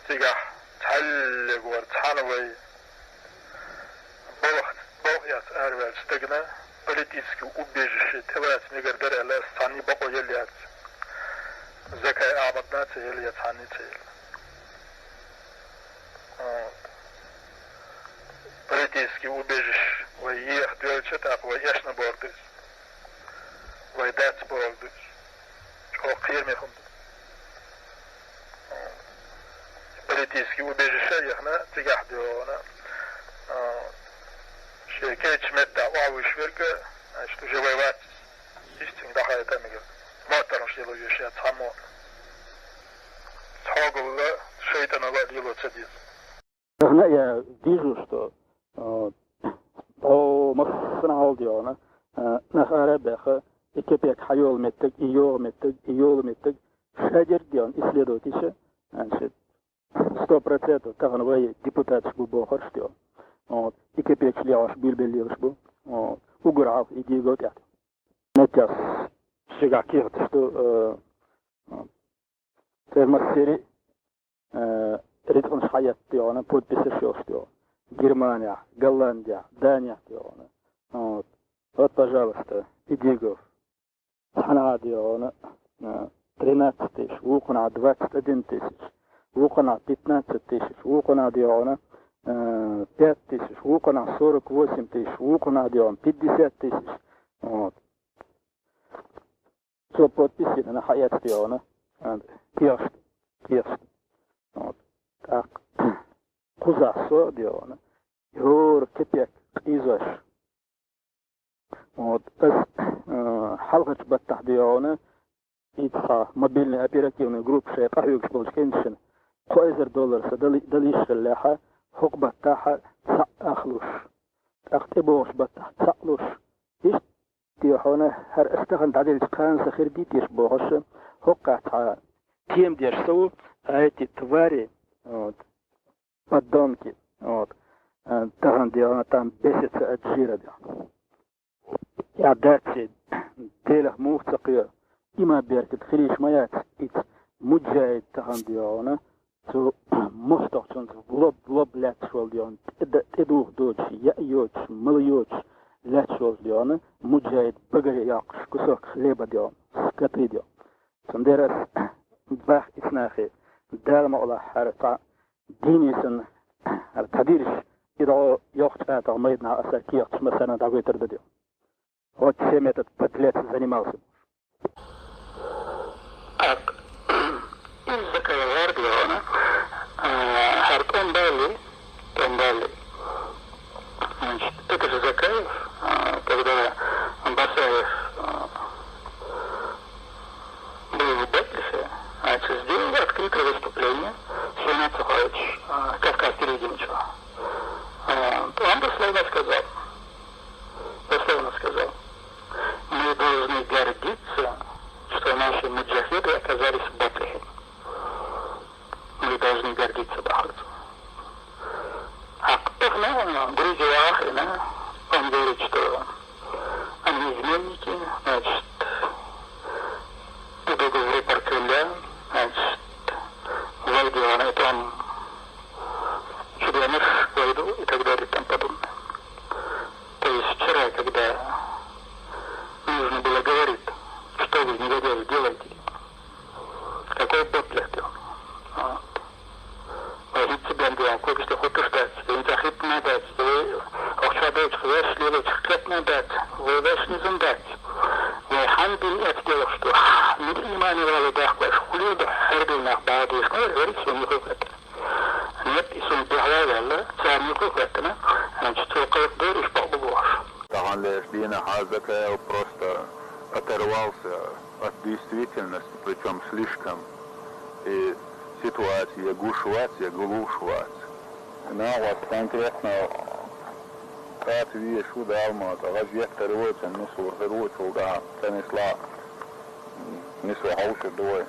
تيجا تعلق ورتحانوي بوغيات أروال استغنى политически убежище تبعت نقدر على ثاني بقو يليات زكاة عبدنا تيليات ثاني تيل политически убежище ويخ دولشت أقوى يشنا بوردس ويدات بوردس شو قير ميخم политически убежище يخنا تيجا حدونا شركة شمت دعوة وشوركة شتو جوابات يشتين دخل تامير ما ترنش يلو يشيا تامو تحاقوا لا شيطان الله يلو تديز. Я вижу, что по максималу делано на Арабеха и кепек хайол меттек, иол меттек, шадер делан исследователь, значит 100% тагановый депутат был что. И кепек леаш бильбелиаш был, уграв и диготят. Нетяс шигакир, что термосери ريتخون حياة تيونا بود بسشوش تيو Германия, Голландия, Дания تيونا вот пожалуйста Идигов Хана тиона 13 тысяч Вукуна 21 тысяч Вукуна 15 тысяч Вукуна тиона 5 тысяч Вукуна 48 тысяч Вукуна тиона 50 тысяч вот все подписи на حياة тиона кирш вот так, кузасо делано, юр кипек изош. Вот, халгач баттах делано, итха мобильный оперативный групп шейка юкс болшкеншин, $1 далиш ляха, хук баттаха цахлуш. اختبوش بطح цахлуш. إيش تيوحونا هر استغن تعديل كان سخير بيتيش بوغش، хук قطع كيم ديش سو، эти твари, вот, подонки, вот, там, где она там бесится от жира, и отдать делах мухцакир, има беркет, хриш маят, и муджает там, где она, то мустахчун, в лоб лячвал, где он, эдух дочь, я йоч, мыл йоч, лячвал, где она, муджает багаре якш, кусок хлеба, где он, скоты, где он. Сандерас, бах и снахи, دالما الله حرقا دينيسن التديرش إذا يوقع تغميدنا أساكيق مثلا دعوي تردديو هو تسميت التدلات занимался. Так, из заказа региона Хартон дали. Значит, это же Закаев, когда Басаев был в Бетлисе, сделал открытое выступление Сенат Сухович, Кавказ Телевиденчева. Он дословно сказал, мы должны гордиться, что наши муджахиды оказались в Бетлихе. Мы должны гордиться Бахарцем. А кто знал, Грузия Ахрина, он говорит, что они изменники, значит, договоры Паркеля, значит, Вальдиана, там, Чудянов, Вайду и так далее и тому подобное. То есть вчера, когда нужно было говорить, что вы, негодяи, делаете, какой Бетлих делал. Вот. Возьмите себя, где кое-что хочешь дать, вы не захитно дать, вы охшадать, вы следуете, хлебно дать, вы должны дать. والحمد لله أتجاوز شو من الإيمان ولا داخل خلود حرب النقبات يسمى غير شيء يخوفك نت اسم بحلا ولا سام يخوفك أنا شتوقع دور إيش بقبضوش. طبعا лишь Дина Хазака просто оторвался от действительности, причем слишком, и ситуация глушевать. На вот конкретно كانت في شو ده ما تغذية ترويج النسوة ترويج وده كان يطلع نسوة حوش الدواء